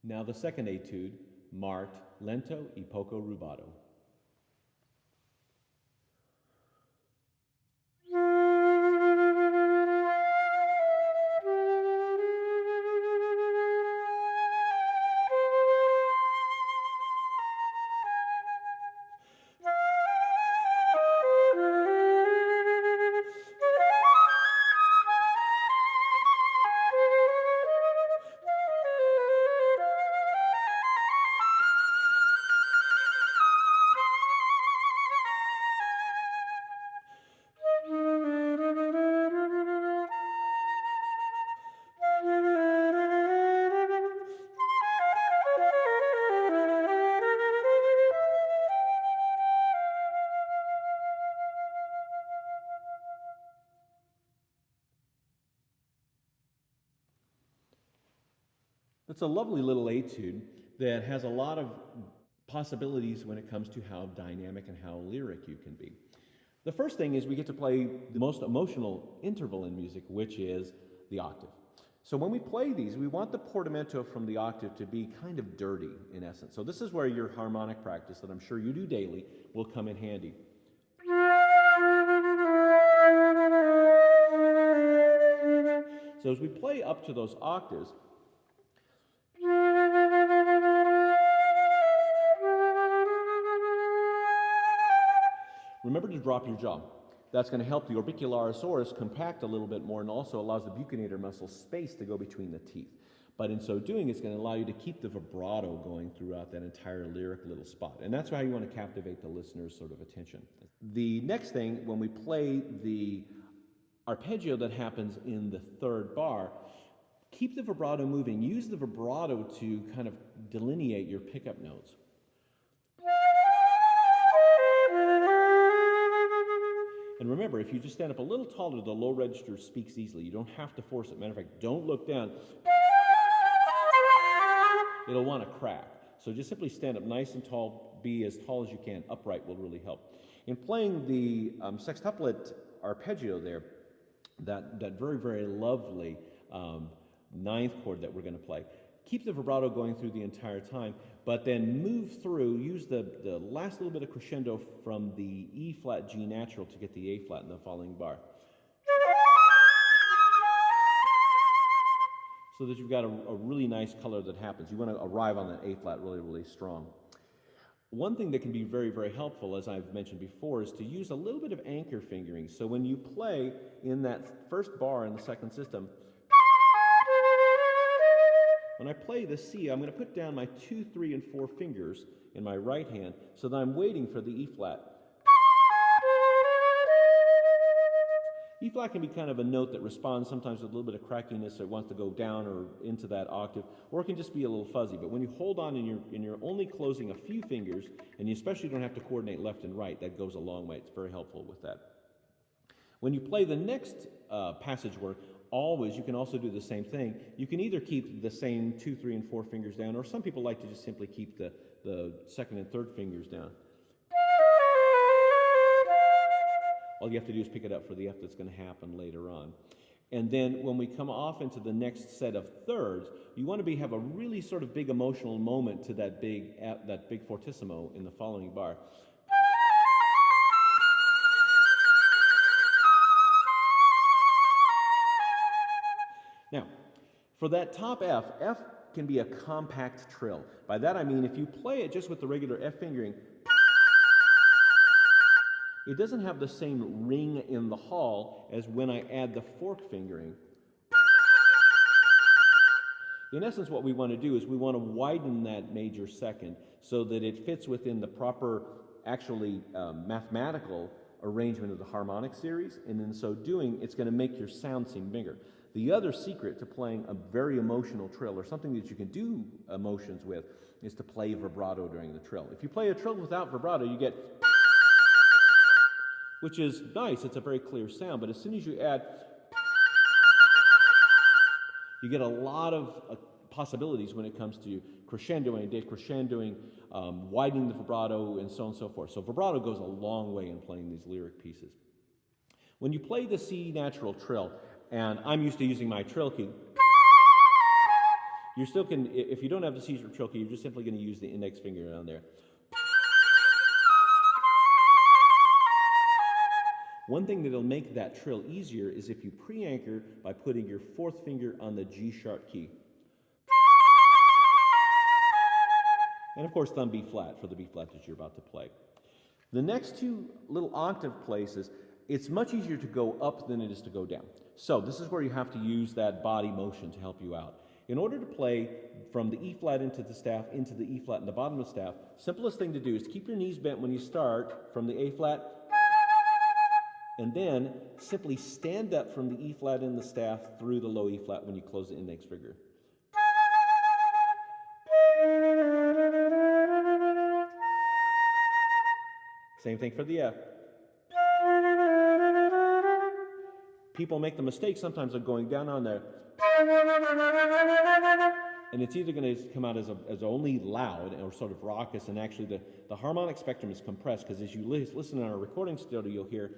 Now the second etude, marked Lento e poco rubato. It's a lovely little etude that has a lot of possibilities when it comes to how dynamic and how lyric you can be. The first thing is we get to play the most emotional interval in music, which is the octave. So when we play these, we want the portamento from the octave to be kind of dirty, in essence. So this is where your harmonic practice, that I'm sure you do daily, will come in handy. So as we play up to those octaves, remember to drop your jaw. That's going to help the orbicularis compact a little bit more and also allows the buccinator muscle space to go between the teeth. But in so doing, it's going to allow you to keep the vibrato going throughout that entire lyric little spot. And that's how you want to captivate the listener's sort of attention. The next thing, when we play the arpeggio that happens in the third bar, keep the vibrato moving. Use the vibrato to kind of delineate your pickup notes. And remember, if you just stand up a little taller, the low register speaks easily. You don't have to force it. Matter of fact, don't look down. It'll want to crack. So just simply stand up nice and tall, be as tall as you can. Upright will really help. In playing the sextuplet arpeggio there, that very, very lovely ninth chord that we're going to play, keep the vibrato going through the entire time, but then move through, use the last little bit of crescendo from the E flat G natural to get the A flat in the following bar. So that you've got a really nice color that happens. You want to arrive on that A flat really, really strong. One thing that can be very, very helpful, as I've mentioned before, is to use a little bit of anchor fingering. So when you play in that first bar in the second system, when I play the C, I'm going to put down my 2, 3, and 4 fingers in my right hand so that I'm waiting for the E flat. E flat can be kind of a note that responds sometimes with a little bit of crackiness, or it wants to go down or into that octave, or it can just be a little fuzzy. But when you hold on and you're only closing a few fingers, and you especially don't have to coordinate left and right, that goes a long way. It's very helpful with that. When you play the next passage word, always, you can also do the same thing. You can either keep the same 2, 3, and 4 fingers down, or some people like to just simply keep the second and third fingers down. All you have to do is pick it up for the F that's going to happen later on. And then when we come off into the next set of thirds, you want to have a really sort of big emotional moment to that big fortissimo in the following bar. Now, for that top F, F can be a compact trill. By that I mean if you play it just with the regular F fingering, it doesn't have the same ring in the hall as when I add the fork fingering. In essence, what we want to do is we want to widen that major second so that it fits within the proper, actually mathematical arrangement of the harmonic series, and in so doing, it's going to make your sound seem bigger. The other secret to playing a very emotional trill, or something that you can do emotions with, is to play vibrato during the trill. If you play a trill without vibrato, you get, which is nice, it's a very clear sound, but as soon as you add, you get a lot of possibilities when it comes to crescendoing, decrescendoing, widening the vibrato, and so on and so forth. So vibrato goes a long way in playing these lyric pieces. When you play the C natural trill, and I'm used to using my trill key, You still can, if you don't have the C sharp trill key, you're just simply going to use the index finger on there. One thing that'll make that trill easier is if you pre-anchor by putting your fourth finger on the G sharp key. And of course, thumb B flat for the B flat that you're about to play. The next two little octave places, it's much easier to go up than it is to go down. So this is where you have to use that body motion to help you out. In order to play from the E flat into the staff, into the E flat in the bottom of the staff, simplest thing to do is to keep your knees bent when you start from the A flat, and then simply stand up from the E flat in the staff through the low E flat when you close the index finger. Same thing for the F. People make the mistake sometimes of going down on there, and it's either going to come out as only loud or sort of raucous, and actually the harmonic spectrum is compressed, because as you listen on our recording studio, you'll hear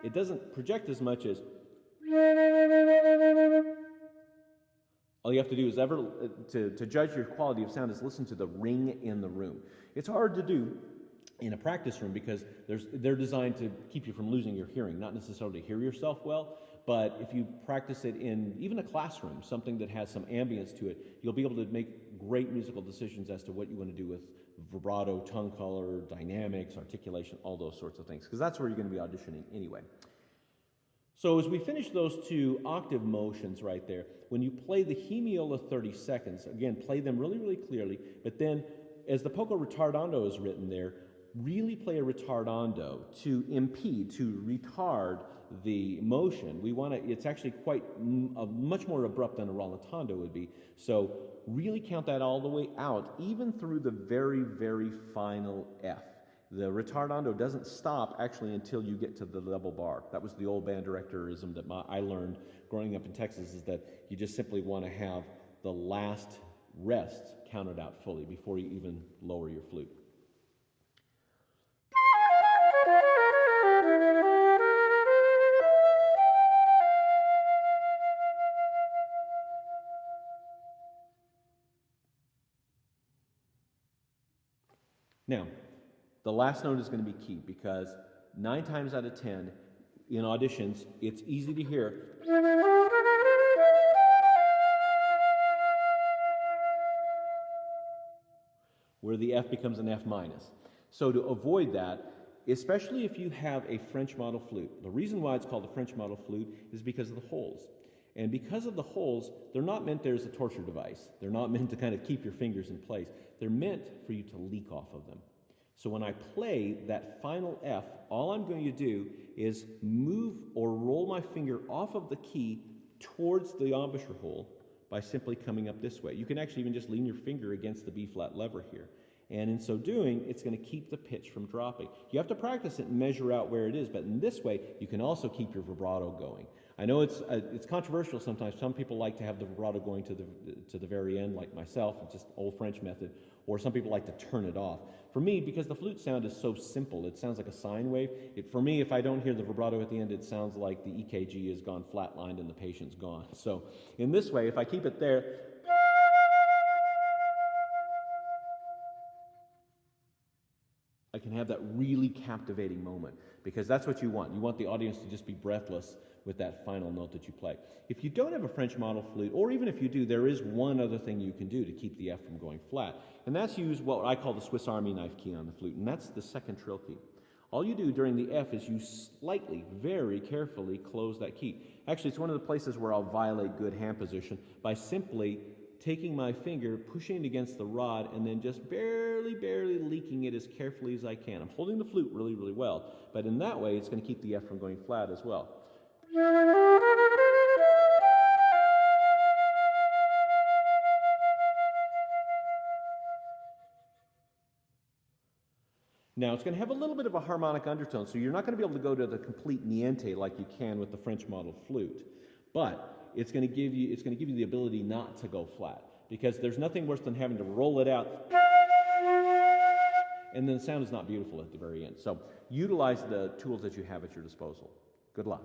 it doesn't project as much as. All you have to do is to judge your quality of sound is listen to the ring in the room. It's hard to do in a practice room because they're designed to keep you from losing your hearing, not necessarily to hear yourself well, but if you practice it in even a classroom, something that has some ambience to it, you'll be able to make great musical decisions as to what you want to do with vibrato, tongue color, dynamics, articulation, all those sorts of things, because that's where you're going to be auditioning anyway. So as we finish those two octave motions right there, when you play the hemiola 30 seconds, again, play them really, really clearly, but then as the poco retardando is written there, really play a retardando to impede, to retard the motion. We want to, it's actually quite much more abrupt than a rallentando would be. So really count that all the way out, even through the very, very final F. The retardando doesn't stop actually until you get to the double bar. That was the old band directorism that I learned growing up in Texas, is that you just simply want to have the last rest counted out fully before you even lower your flute. Now, the last note is going to be key, because 9 times out of 10 in auditions, it's easy to hear where the F becomes an F minus. So to avoid that, especially if you have a French model flute, the reason why it's called a French model flute is because of the holes. And because of the holes, they're not meant there as a torture device. They're not meant to kind of keep your fingers in place. They're meant for you to leak off of them. So when I play that final F, all I'm going to do is move or roll my finger off of the key towards the embouchure hole by simply coming up this way. You can actually even just lean your finger against the B flat lever here. And in so doing, it's going to keep the pitch from dropping. You have to practice it and measure out where it is, but in this way, you can also keep your vibrato going. I know it's controversial sometimes. Some people like to have the vibrato going to the very end, like myself. It's just old French method. Or some people like to turn it off. For me, because the flute sound is so simple, it sounds like a sine wave. For me, if I don't hear the vibrato at the end, it sounds like the EKG has gone flatlined and the patient's gone. So in this way, if I keep it there, I can have that really captivating moment, because that's what you want. You want the audience to just be breathless with that final note that you play. If you don't have a French model flute, or even if you do, there is one other thing you can do to keep the F from going flat, and that's use what I call the Swiss Army knife key on the flute, and that's the second trill key. All you do during the F is you slightly, very carefully close that key. Actually, it's one of the places where I'll violate good hand position by simply taking my finger, pushing it against the rod, and then just barely leaking it as carefully as I can. I'm holding the flute really, really well, but in that way, it's going to keep the F from going flat as well. Now, it's going to have a little bit of a harmonic undertone, so you're not going to be able to go to the complete niente like you can with the French model flute, but it's going to give you the ability not to go flat, because there's nothing worse than having to roll it out and then the sound is not beautiful at the very end. So utilize the tools that you have at your disposal. Good luck.